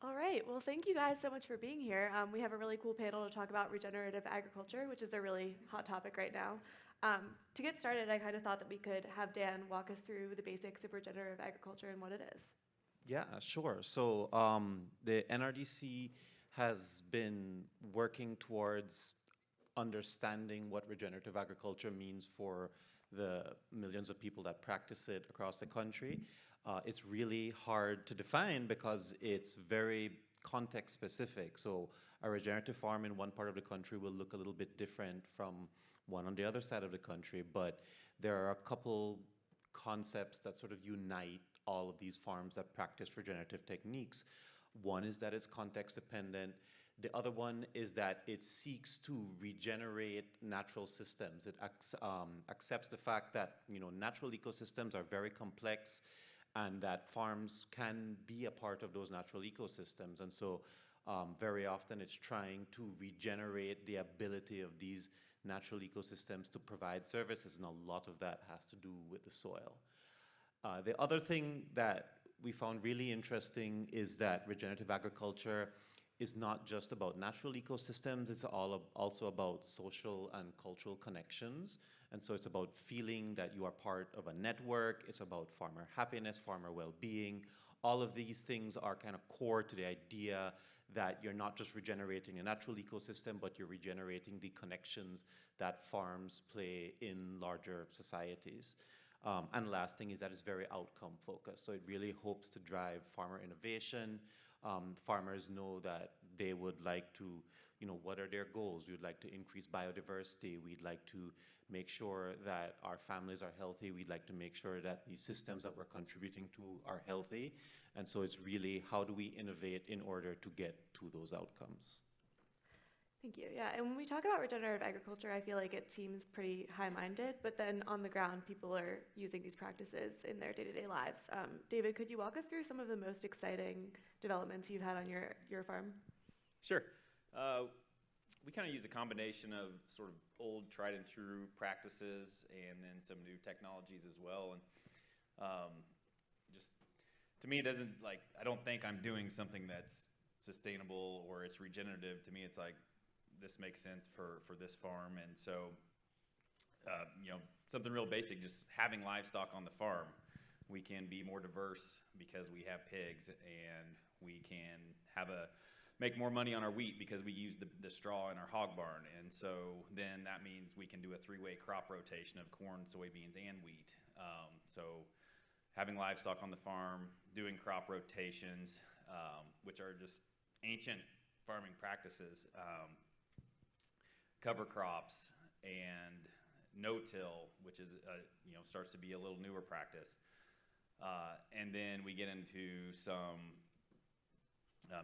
All right. Well, thank you guys so much for being here. We have a really cool panel to talk about regenerative agriculture, which is a really hot topic right now. To get started, I kind of thought that we could have Dan walk us through the basics of regenerative agriculture and what it is. Yeah, sure. So the NRDC has been working towards understanding what regenerative agriculture means for the millions of people that practice it across the country. It's really hard to define because it's very context specific. So a regenerative farm in one part of the country will look a little bit different from one on the other side of the country, but there are a couple concepts that sort of unite all of these farms that practice regenerative techniques. One is that it's context dependent. The other one is that it seeks to regenerate natural systems. It accepts the fact that natural ecosystems are very complex and that farms can be a part of those natural ecosystems. And so very often it's trying to regenerate the ability of these natural ecosystems to provide services, and a lot of that has to do with the soil. The other thing that we found really interesting is that regenerative agriculture is not just about natural ecosystems, it's also about social and cultural connections. And so it's about feeling that you are part of a network, it's about farmer happiness, farmer well-being. All of these things are kind of core to the idea that you're not just regenerating a natural ecosystem, but you're regenerating the connections that farms play in larger societies. And the last thing is that it's very outcome focused. So it really hopes to drive farmer innovation. Farmers know that they would like to, what are their goals? We would like to increase biodiversity. We'd like to make sure that our families are healthy. We'd like to make sure that the systems that we're contributing to are healthy. And so it's really how do we innovate in order to get to those outcomes. Thank you. Yeah, and when we talk about regenerative agriculture, I feel like it seems pretty high-minded, but then on the ground, people are using these practices in their day-to-day lives. David, could you walk us through some of the most exciting developments you've had on your farm? Sure. We kind of use a combination of sort of old, tried and true practices and then some new technologies as well. And just to me, it doesn't I don't think I'm doing something that's sustainable or it's regenerative. To me, it's like, this makes sense for this farm. And so, something real basic, just having livestock on the farm. We can be more diverse because we have pigs, and we can make more money on our wheat because we use the straw in our hog barn. And so then that means we can do a three-way crop rotation of corn, soybeans, and wheat. So having livestock on the farm, doing crop rotations, which are just ancient farming practices, cover crops, and no-till, which is starts to be a little newer practice. And then we get into some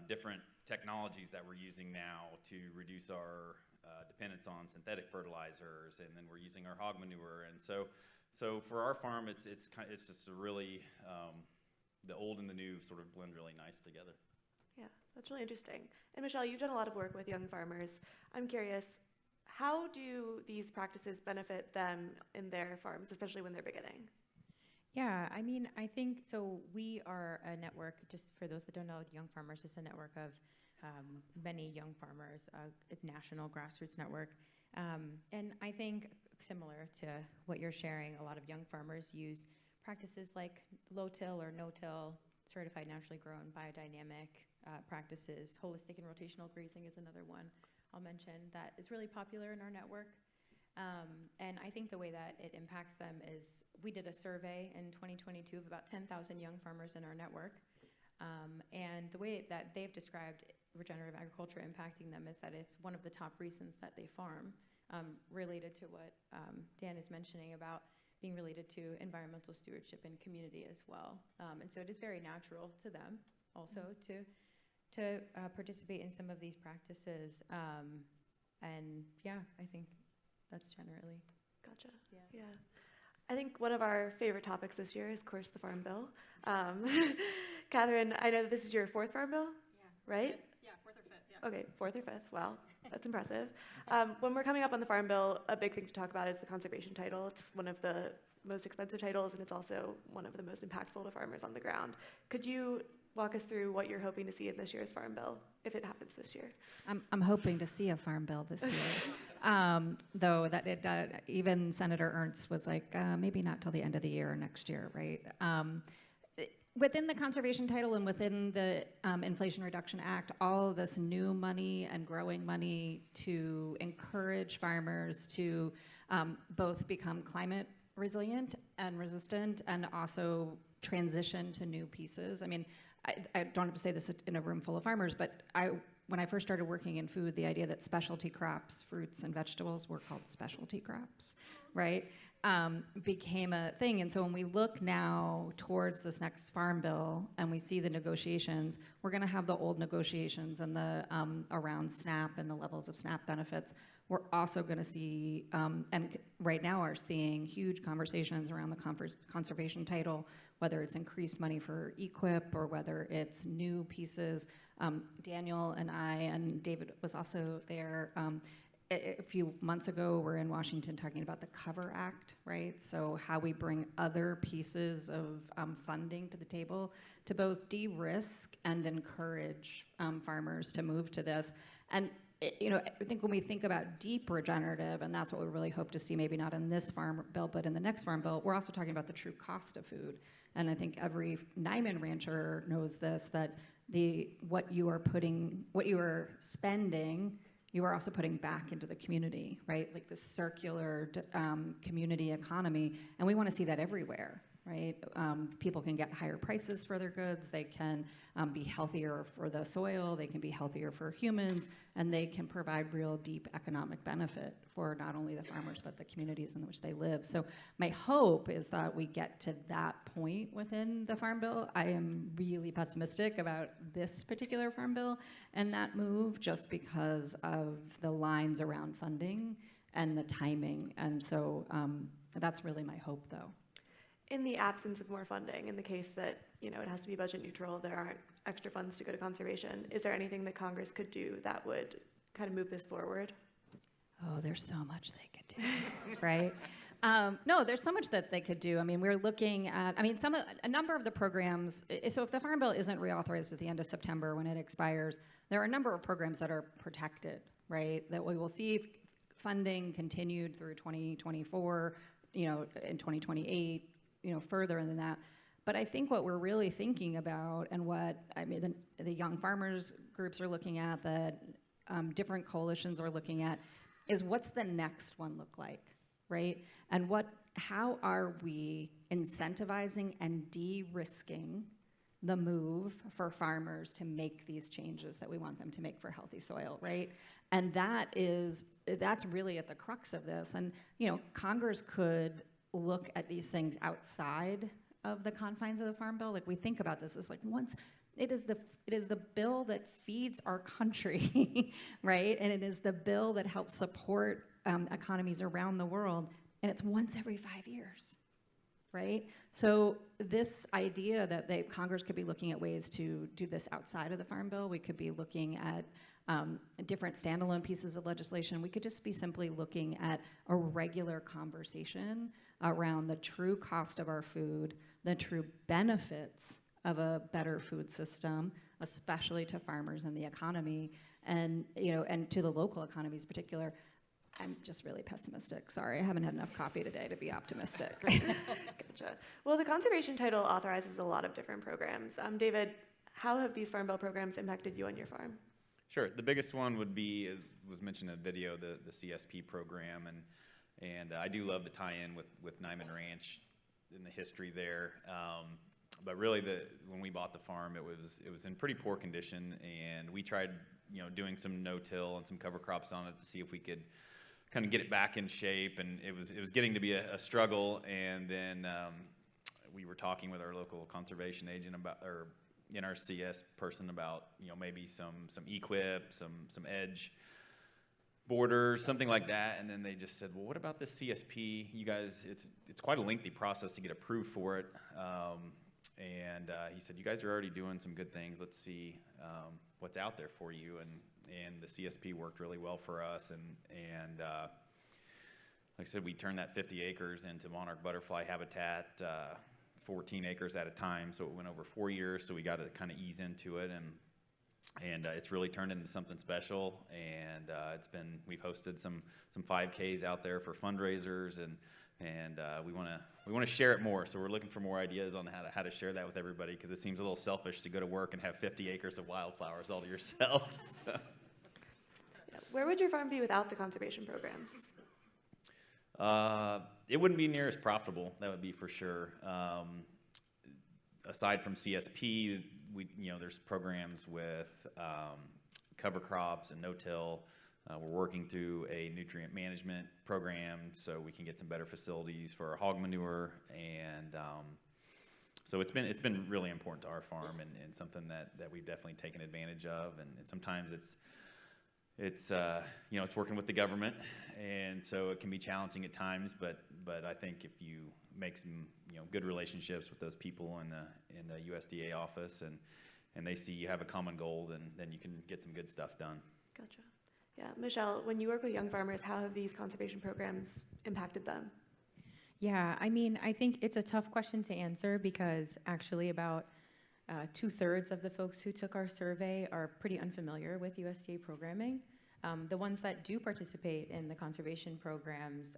different technologies that we're using now to reduce our dependence on synthetic fertilizers, and then we're using our hog manure. And so for our farm, it's just a really the old and the new sort of blend really nice together. Yeah, that's really interesting. And Michelle, you've done a lot of work with young farmers. I'm curious, how do these practices benefit them in their farms, especially when they're beginning? Yeah, I mean, I think, so we are a network, just for those that don't know, Young Farmers is a network of many young farmers, a national grassroots network. And I think similar to what you're sharing, a lot of young farmers use practices like low-till or no-till, certified naturally grown, biodynamic practices. Holistic and rotational grazing is another one I'll mention that is really popular in our network. And I think the way that it impacts them is we did a survey in 2022 of about 10,000 young farmers in our network. And the way that they've described regenerative agriculture impacting them is that it's one of the top reasons that they farm, related to what Dan is mentioning about being related to environmental stewardship and community as well. And so it is very natural to them also to participate in some of these practices. And yeah, I think that's generally. Gotcha. Yeah. I think one of our favorite topics this year is, of course, the Farm Bill. Katherine, I know that this is your fourth Farm Bill, right? Yeah, fourth or fifth, yeah. Okay, fourth or fifth. Wow, that's impressive. When we're coming up on the Farm Bill, a big thing to talk about is the conservation title. It's one of the most expensive titles, and it's also one of the most impactful to farmers on the ground. Could you walk us through what you're hoping to see in this year's Farm Bill, if it happens this year. I'm hoping to see a farm bill this year, though that even Senator Ernst was like, maybe not till the end of the year or next year, right? Within the conservation title and within the Inflation Reduction Act, all of this new money and growing money to encourage farmers to both become climate resilient and resistant and also transition to new pieces. I mean, I don't have to say this in a room full of farmers, but when I first started working in food, the idea that specialty crops, fruits and vegetables were called specialty crops, right? Became a thing. And so when we look now towards this next farm bill and we see the negotiations, we're going to have the old negotiations and the around SNAP and the levels of SNAP benefits. We're also going to see, and right now are seeing, huge conversations around the conservation title, whether it's increased money for EQIP or whether it's new pieces. Daniel and I, and David was also there, a few months ago, we're in Washington talking about the Cover Act, right? So how we bring other pieces of funding to the table to both de-risk and encourage farmers to move to this. And I think when we think about deep regenerative, and that's what we really hope to see, maybe not in this farm bill, but in the next farm bill, we're also talking about the true cost of food. And I think every Niman rancher knows this, that what you are spending, you are also putting back into the community, right? Like the circular community economy, and we want to see that everywhere, right? People can get higher prices for their goods, they can be healthier for the soil, they can be healthier for humans, and they can provide real deep economic benefit for not only the farmers, but the communities in which they live. So my hope is that we get to that point within the Farm Bill. I am really pessimistic about this particular Farm Bill and that move just because of the lines around funding and the timing. And so that's really my hope, though. In the absence of more funding, in the case that it has to be budget neutral, there aren't extra funds to go to conservation, is there anything that Congress could do that would kind of move this forward? Oh, there's so much they could do, right? No, there's so much that they could do. I mean, we're looking at, a number of the programs, so if the Farm Bill isn't reauthorized at the end of September when it expires, there are a number of programs that are protected, right? That we will see funding continued through 2024, in 2028, further than that. But I think what we're really thinking about, and what the young farmers groups are looking at, that different coalitions are looking at, is what's the next one look like, right? And how are we incentivizing and de-risking the move for farmers to make these changes that we want them to make for healthy soil, right? And that's really at the crux of this. And Congress could look at these things outside of the confines of the Farm Bill. Like, we think about this as like, once it is the bill that feeds our country, right? And it is the bill that helps support economies around the world, and it's once every 5 years, right? So this idea that Congress could be looking at ways to do this outside of the Farm Bill, we could be looking at different standalone pieces of legislation. We could just be simply looking at a regular conversation around the true cost of our food, the true benefits of a better food system, especially to farmers and the economy, and to the local economies in particular. I'm just really pessimistic. Sorry, I haven't had enough coffee today to be optimistic. Gotcha. Well, the conservation title authorizes a lot of different programs. David, how have these Farm Bill programs impacted you on your farm? Sure. The biggest one would be, was mentioned in the video, the CSP program, and I do love the tie-in with Niman Ranch in the history there. But really, when we bought the farm, it was in pretty poor condition, and we tried doing some no-till and some cover crops on it to see if we could kind of get it back in shape, and it was getting to be a struggle. And then we were talking with our local conservation agent about, or NRCS person about maybe some EQIP, some edge borders, something like that. And then they just said, well, what about this CSP? You guys, it's quite a lengthy process to get approved for it. And he said, you guys are already doing some good things. Let's see what's out there for you. And the CSP worked really well for us. And like I said, we turned that 50 acres into monarch butterfly habitat 14 acres at a time, so it went over 4 years, so we got to kind of ease into it, and it's really turned into something special, and we've hosted some 5Ks out there for fundraisers, and we want to share it more, so we're looking for more ideas on how to share that with everybody, because it seems a little selfish to go to work and have 50 acres of wildflowers all to yourself. So. Yeah. Where would your farm be without the conservation programs? It wouldn't be near as profitable, that would be for sure. Aside from CSP, there's programs with cover crops and no-till. We're working through a nutrient management program so we can get some better facilities for our hog manure, and so it's been really important to our farm, and something that we've definitely taken advantage of. And sometimes it's working with the government, and so it can be challenging at times. But I think if you make some good relationships with those people in the USDA office, and they see you have a common goal, then you can get some good stuff done. Gotcha. Yeah, Michelle, when you work with young farmers, how have these conservation programs impacted them? Yeah, I mean, I think it's a tough question to answer because actually about 2/3 of the folks who took our survey are pretty unfamiliar with USDA programming. The ones that do participate in the conservation programs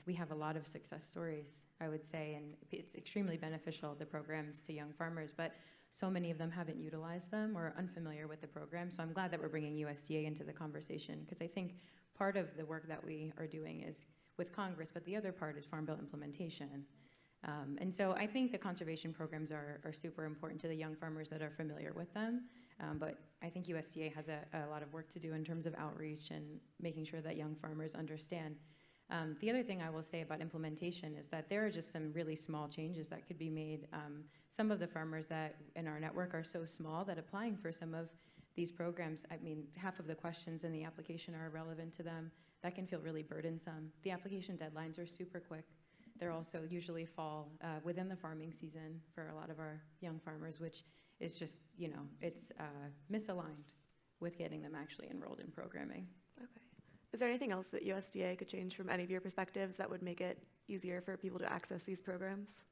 we have a lot of success stories, I would say, and it's extremely beneficial, the programs, to young farmers, but so many of them haven't utilized them or are unfamiliar with the program. So I'm glad that we're bringing USDA into the conversation, because I think part of the work that we are doing is with Congress, but the other part is Farm Bill implementation. And so I think the conservation programs are super important to the young farmers that are familiar with them. But I think USDA has a lot of work to do in terms of outreach and making sure that young farmers understand. The other thing I will say about implementation is that there are just some really small changes that could be made. Some of the farmers that in our network are so small that applying for some of these programs, half of the questions in the application are irrelevant to them. That can feel really burdensome. The application deadlines are super quick. They're also usually fall within the farming season for a lot of our young farmers, which is just, it's misaligned with getting them actually enrolled in programming. Okay. Is there anything else that USDA could change from any of your perspectives that would make it easier for people to access these programs?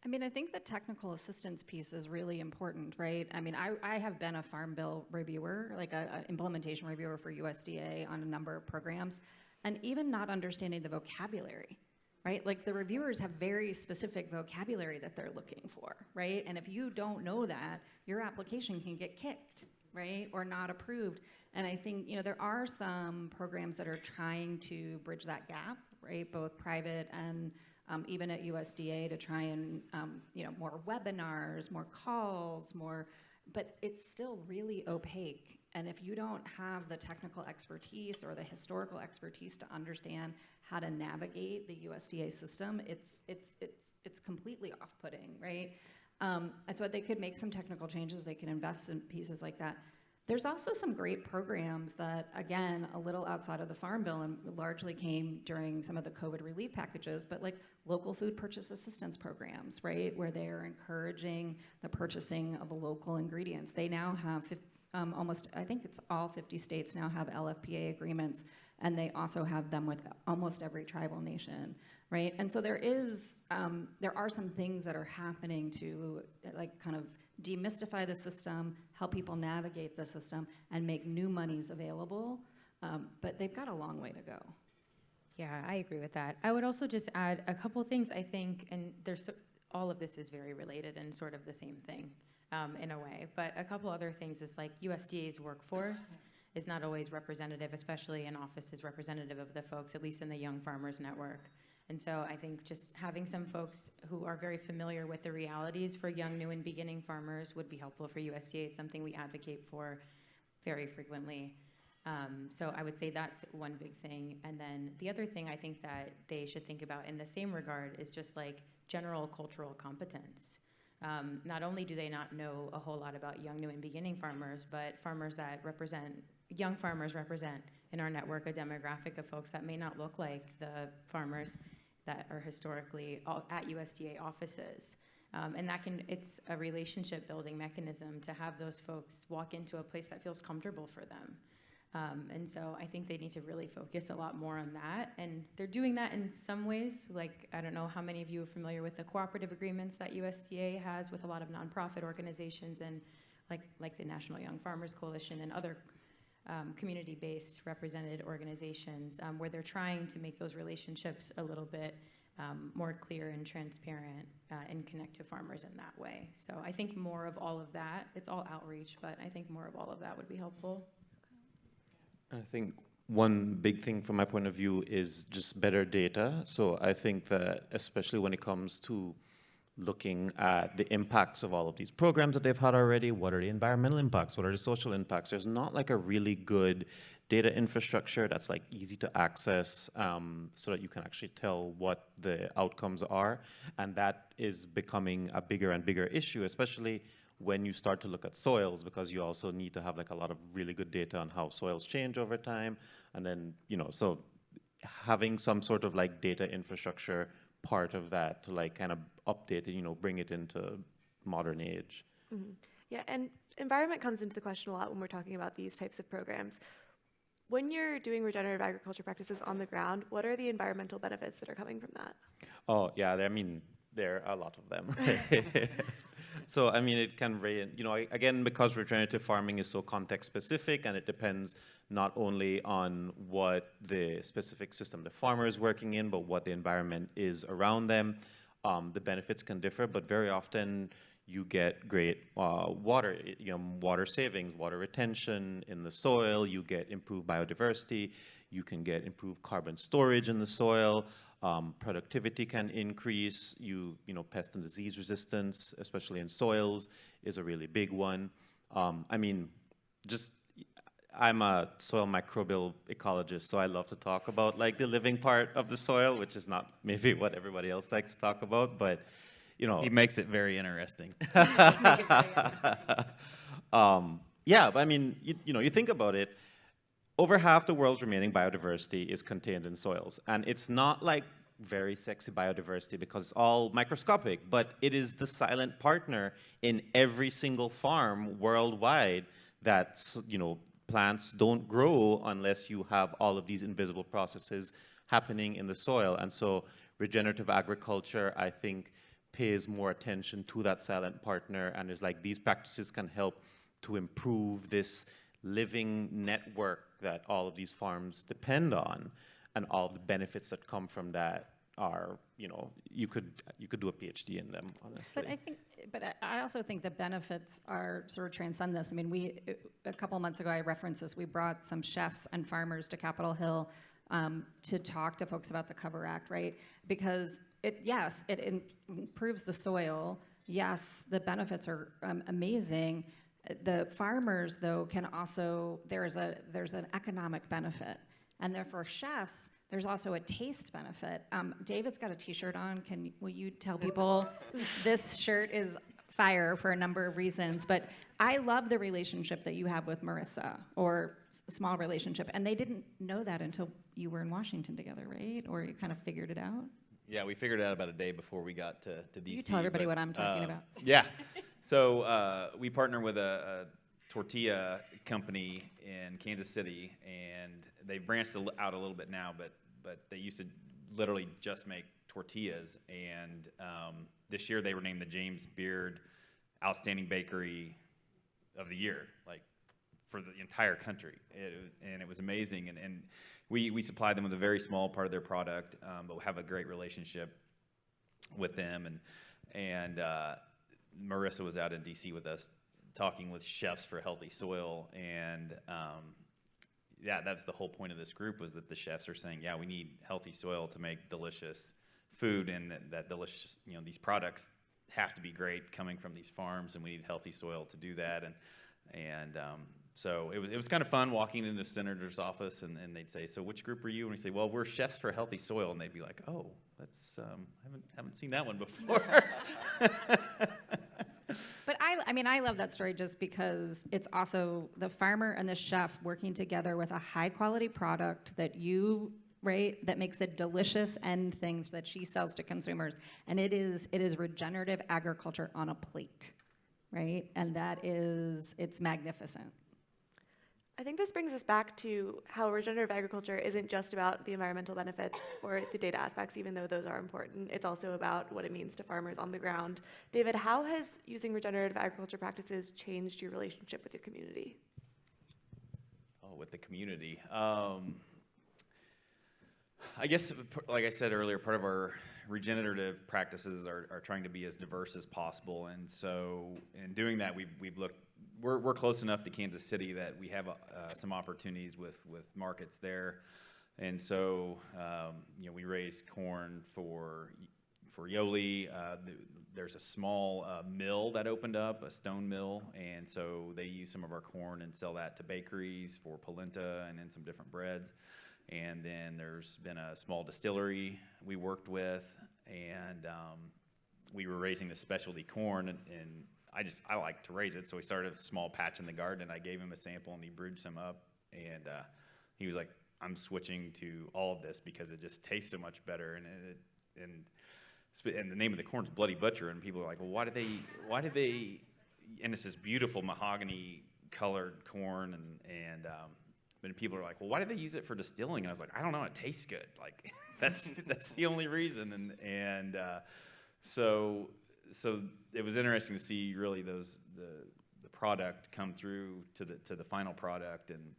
I think the technical assistance piece is really important, right? I have been a Farm Bill reviewer, like an implementation reviewer for USDA on a number of programs, and even not understanding the vocabulary, right? Like the reviewers have very specific vocabulary that they're looking for, right? And if you don't know that, your application can get kicked, right? Or not approved. And I think, there are some programs that are trying to bridge that gap, right? Both private and even at USDA to try and, more webinars, more calls, but it's still really opaque. And if you don't have the technical expertise or the historical expertise to understand how to navigate the USDA system, it's completely off-putting, right? So they could make some technical changes. They can invest in pieces like that. There's also some great programs that, again, a little outside of the Farm Bill and largely came during some of the COVID relief packages, but like local food purchase assistance programs, right, where they're encouraging the purchasing of local ingredients. They now have I think it's all 50 states now have LFPA agreements, and they also have them with almost every tribal nation, right? And so there are some things that are happening to like kind of demystify the system, help people navigate the system, and make new monies available. But they've got a long way to go. Yeah, I agree with that. I would also just add a couple things, I think, and all of this is very related and sort of the same thing in a way. But a couple other things is like USDA's workforce is not always representative, especially in offices representative of the folks, at least in the Young Farmers Network. And so I think just having some folks who are very familiar with the realities for young, new, and beginning farmers would be helpful for USDA. It's something we advocate for very frequently. So I would say that's one big thing. And then the other thing I think that they should think about in the same regard is just like general cultural competence. Not only do they not know a whole lot about young, new, and beginning farmers, but young farmers represent in our network a demographic of folks that may not look like the farmers that are historically at USDA offices. And it's a relationship building mechanism to have those folks walk into a place that feels comfortable for them. And so I think they need to really focus a lot more on that. And they're doing that in some ways. Like, I don't know how many of you are familiar with the cooperative agreements that USDA has with a lot of nonprofit organizations and like the National Young Farmers Coalition and other community-based represented organizations where they're trying to make those relationships a little bit more clear and transparent and connect to farmers in that way. So I think more of all of that, it's all outreach, but I think more of all of that would be helpful. I think one big thing from my point of view is just better data. So I think that especially when it comes to looking at the impacts of all of these programs that they've had already, what are the environmental impacts, what are the social impacts, there's not like a really good data infrastructure that's like easy to access so that you can actually tell what the outcomes are. And that is becoming a bigger and bigger issue, especially when you start to look at soils, because you also need to have like a lot of really good data on how soils change over time. And then, so having some sort of like data infrastructure part of that to like kind of update it, bring it into modern age. Mm-hmm. Yeah, and environment comes into the question a lot when we're talking about these types of programs. When you're doing regenerative agriculture practices on the ground, what are the environmental benefits that are coming from that? Oh, yeah, there are a lot of them. So, it can range, again, because regenerative farming is so context specific and it depends not only on what the specific system the farmer is working in, but what the environment is around them. The benefits can differ, but very often you get great water savings, water retention in the soil, you get improved biodiversity, you can get improved carbon storage in the soil, productivity can increase, pest and disease resistance, especially in soils, is a really big one. I'm a soil microbial ecologist, so I love to talk about like the living part of the soil, which is not maybe what everybody else likes to talk about, but He makes it very interesting. Yeah, but you think about it, over half the world's remaining biodiversity is contained in soils. And it's not like very sexy biodiversity because it's all microscopic, but it is the silent partner in every single farm worldwide that, plants don't grow unless you have all of these invisible processes happening in the soil. And so regenerative agriculture, I think, pays more attention to that silent partner and is like, these practices can help to improve this living network that all of these farms depend on, and all the benefits that come from that are, you could do a PhD in them, honestly. But I also think the benefits are sort of transcend this. A couple months ago, I referenced this. We brought some chefs and farmers to Capitol Hill to talk to folks about the Cover Act, right? Because it improves the soil. Yes, the benefits are amazing. The farmers, though, can also, there's an economic benefit. And therefore, chefs, there's also a taste benefit. David's got a T-shirt on. Will you tell people this shirt is fire for a number of reasons? But I love the relationship that you have with Marissa, or small relationship. And they didn't know that until you were in Washington together, right? Or you kind of figured it out? Yeah, we figured it out about a day before we got to D.C. You tell everybody what I'm talking about. Yeah. So we partner with a tortilla company in Kansas City, and they branched out a little bit now, but they used to literally just make tortillas. And this year they were named the James Beard Outstanding Bakery of the Year, like for the entire country. And it was amazing. And we supply them with a very small part of their product, but we have a great relationship with them. And Marissa was out in D.C. with us talking with chefs for healthy soil, and that's the whole point of this group, was that the chefs are saying, we need healthy soil to make delicious food, and that delicious, these products have to be great coming from these farms, and we need healthy soil to do that. So it was kind of fun walking into the senator's office, and they'd say, "So which group are you?" And we say, "Well, we're Chefs for Healthy Soil," and they'd be like, "Oh, that's haven't seen that one before." But I love that story just because it's also the farmer and the chef working together with a high quality product that that makes it delicious end things that she sells to consumers. And it is regenerative agriculture on a plate, right? And it's magnificent. I think this brings us back to how regenerative agriculture isn't just about the environmental benefits or the data aspects, even though those are important. It's also about what it means to farmers on the ground. David, how has using regenerative agriculture practices changed your relationship with your community? Oh, with the community. I guess, like I said earlier, part of our regenerative practices are trying to be as diverse as possible. And so in doing that, we've looked, we're close enough to Kansas City that we have some opportunities with markets there. And so, we raise corn for Yoli. There's a small mill that opened up, a stone mill, and so they use some of our corn and sell that to bakeries for polenta and then some different breads. And then there's been a small distillery we worked with, and we were raising the specialty corn, and I like to raise it, so we started a small patch in the garden, and I gave him a sample, and he brewed some up, and he was like, I'm switching to all of this because it just tastes so much better, and the name of the corn is Bloody Butcher, and people are like, well, why did they, and it's this beautiful mahogany colored corn, and but people are like, well, why did they use it for distilling? And I was like, I don't know, it tastes good. Like, that's the only reason. And so it was interesting to see really the product come through to the final product, and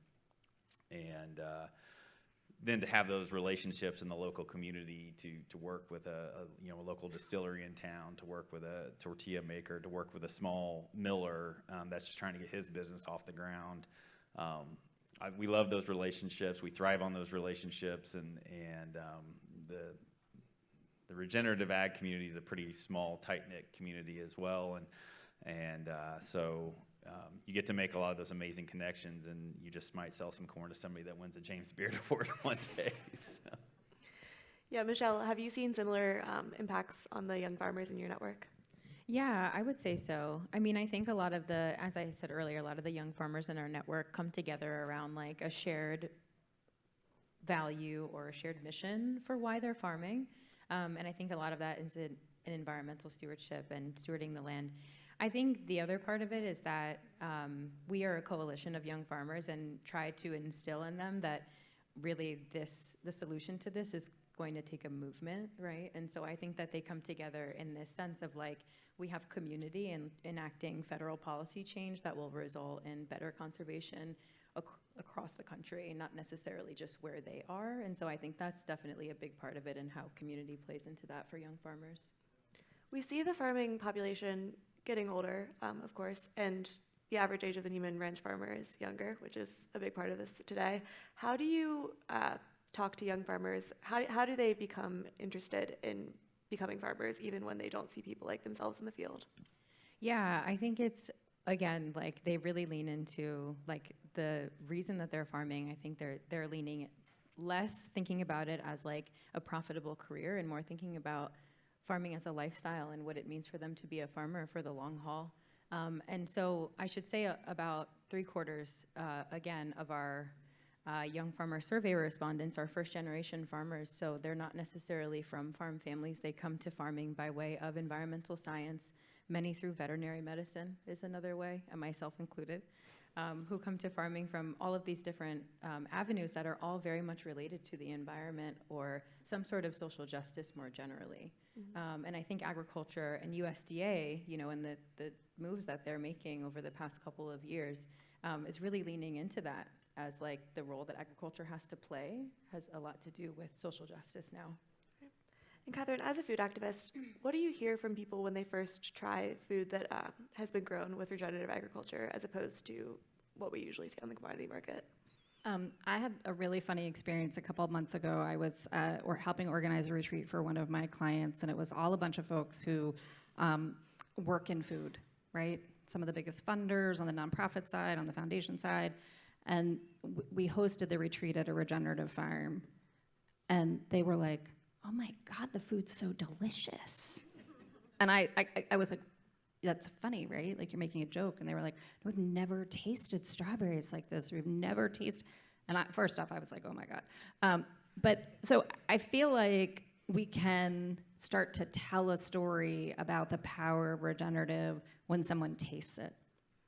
then to have those relationships in the local community, to work with a local distillery in town, to work with a tortilla maker, to work with a small miller that's just trying to get his business off the ground. We love those relationships. We thrive on those relationships, and the regenerative ag community is a pretty small, tight-knit community as well, and so you get to make a lot of those amazing connections, and you just might sell some corn to somebody that wins a James Beard Award one day. So. Yeah, Michelle, have you seen similar impacts on the young farmers in your network? Yeah, I would say so. I mean, I think a lot of as I said earlier, a lot of the young farmers in our network come together around like a shared value or a shared mission for why they're farming. And I think a lot of that is in environmental stewardship and stewarding the land. I think the other part of it is that we are a coalition of young farmers and try to instill in them that really the solution to this is going to take a movement, right? And so I think that they come together in this sense of like, we have community and enacting federal policy change that will result in better conservation across the country, not necessarily just where they are. And so I think that's definitely a big part of it and how community plays into that for young farmers. We see the farming population getting older, of course, and the average age of the Niman ranch farmer is younger, which is a big part of this today. How do you talk to young farmers? How do they become interested in becoming farmers, even when they don't see people like themselves in the field? Yeah, I think it's, again, like they really lean into like the reason that they're farming. I think they're leaning less thinking about it as like a profitable career and more thinking about farming as a lifestyle and what it means for them to be a farmer for the long haul. And so I should say about 3/4, again, of our young farmer survey respondents are first-generation farmers, so they're not necessarily from farm families. They come to farming by way of environmental science, many through veterinary medicine is another way, and myself included, who come to farming from all of these different avenues that are all very much related to the environment or some sort of social justice more generally. Mm-hmm. And I think agriculture and USDA, and the moves that they're making over the past couple of years is really leaning into that as like the role that agriculture has to play has a lot to do with social justice now. And Katherine, as a food activist, what do you hear from people when they first try food that has been grown with regenerative agriculture as opposed to what we usually see on the commodity market? I had a really funny experience a couple of months ago. I was helping organize a retreat for one of my clients, and it was all a bunch of folks who work in food, right? Some of the biggest funders on the nonprofit side, on the foundation side. And we hosted the retreat at a regenerative farm, and they were like, oh my God, the food's so delicious. And I was like, that's funny, right? Like you're making a joke. And they were like, no, we've never tasted strawberries like this. We've never tasted, and first off, I was like, oh my God. But so I feel like we can start to tell a story about the power of regenerative when someone tastes it,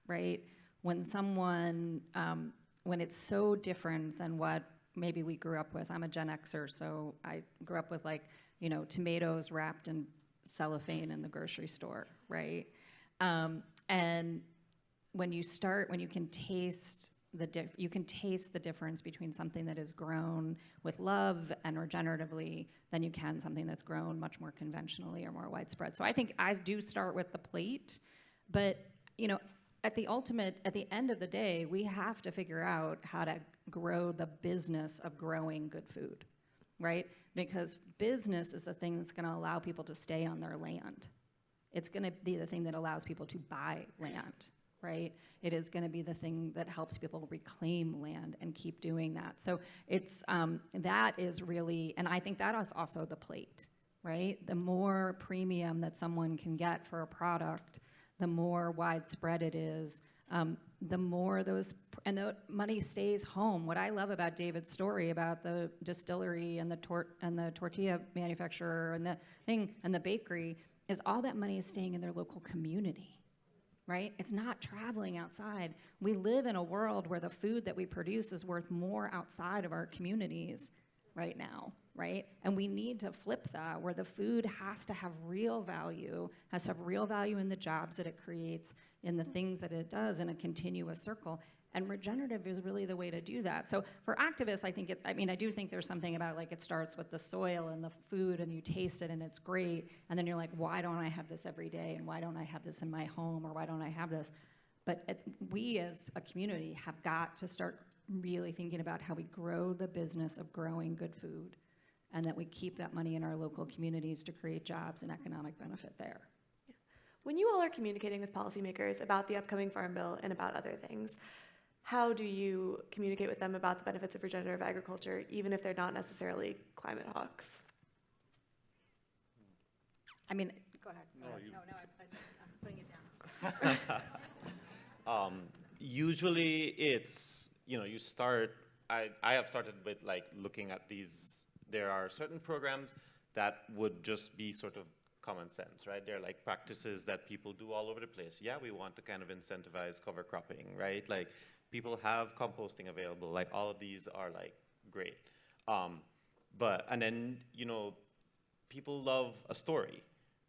right? When someone when it's so different than what maybe we grew up with. I'm a Gen Xer, so I grew up with like, you know, tomatoes wrapped in cellophane in the grocery store, right? And when you can taste you can taste the difference between something that is grown with love and regeneratively than you can something that's grown much more conventionally or more widespread. So I think I do start with the plate, but you know, at the end of the day, we have to figure out how to grow the business of growing good food, right? Because business is the thing that's going to allow people to stay on their land. It's going to be the thing that allows people to buy land, right? It is going to be the thing that helps people reclaim land and keep doing that. So it's that is really, and I think that is also the plate, right? The more premium that someone can get for a product, the more widespread it is, the more and the money stays home. What I love about David's story about the distillery and the tortilla manufacturer and the thing and the bakery is all that money is staying in their local community, right? It's not traveling outside. We live in a world where the food that we produce is worth more outside of our communities right now, right? And we need to flip that, where the food has to have real value, has to have real value in the jobs that it creates, in the things that it does in a continuous circle. And regenerative is really the way to do that. So for activists, I do think there's something about like it starts with the soil and the food and you taste it and it's great. And then you're like, why don't I have this every day? And why don't I have this in my home? Or why don't I have this? But we as a community have got to start really thinking about how we grow the business of growing good food and that we keep that money in our local communities to create jobs and economic benefit there. When you all are communicating with policymakers about the upcoming Farm Bill and about other things, how do you communicate with them about the benefits of regenerative agriculture, even if they're not necessarily climate hawks? I mean, go ahead. No, I'm putting it down. Usually it's, you start, I have started with like looking at these, there are certain programs that would just be sort of common sense, right? They're like practices that people do all over the place. Yeah, we want to kind of incentivize cover cropping, right? Like people have composting available, like all of these are like great. And then, people love a story,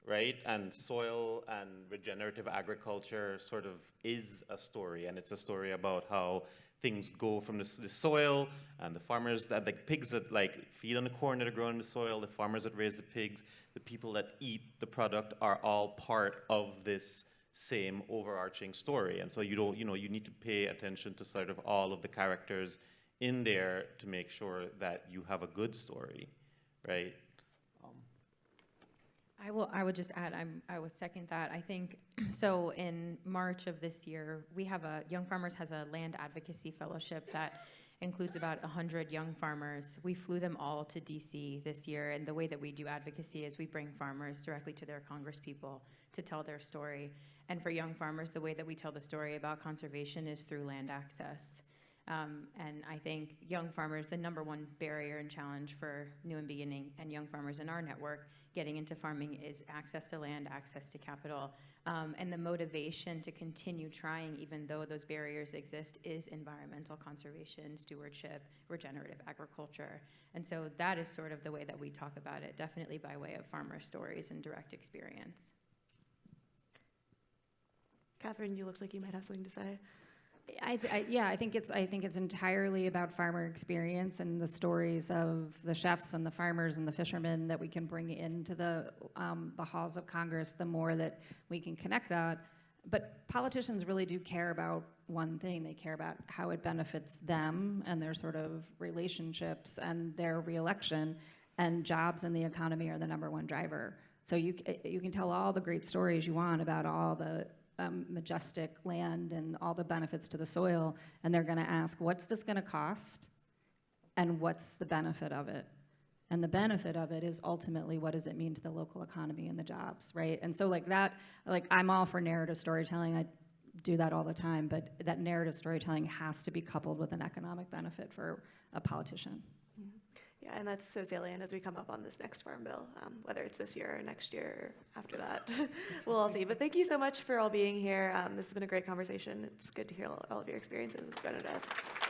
right? And soil and regenerative agriculture sort of is a story, and it's a story about how things go from the soil and the farmers that, like pigs that like feed on the corn that are grown in the soil, the farmers that raise the pigs, the people that eat the product are all part of this same overarching story. And so you need to pay attention to sort of all of the characters in there to make sure that you have a good story, right? I would just add, I would second that. I think, so in March of this year, we have Young Farmers has a land advocacy fellowship that includes about 100 young farmers. We flew them all to DC this year, and the way that we do advocacy is we bring farmers directly to their congresspeople to tell their story. And for young farmers, the way that we tell the story about conservation is through land access. And I think young farmers, the number one barrier and challenge for new and beginning and young farmers in our network getting into farming is access to land, access to capital, and the motivation to continue trying even though those barriers exist is environmental conservation, stewardship, regenerative agriculture. And so that is sort of the way that we talk about it, definitely by way of farmer stories and direct experience. Katherine, you looked like you might have something to say. I think it's entirely about farmer experience and the stories of the chefs and the farmers and the fishermen that we can bring into the halls of Congress. The more that we can connect that, but politicians really do care about one thing. They care about how it benefits them and their sort of relationships and their reelection, and jobs and the economy are the number one driver. So you can tell all the great stories you want about all the majestic land and all the benefits to the soil, and they're going to ask, what's this going to cost and what's the benefit of it? And the benefit of it is ultimately, what does it mean to the local economy and the jobs, right? And so I'm all for narrative storytelling. I do that all the time, but that narrative storytelling has to be coupled with an economic benefit for a politician. Yeah, and that's so salient as we come up on this next Farm Bill, whether it's this year or next year or after that. We'll all see. But thank you so much for all being here. This has been a great conversation. It's good to hear all of your experiences with regenerative.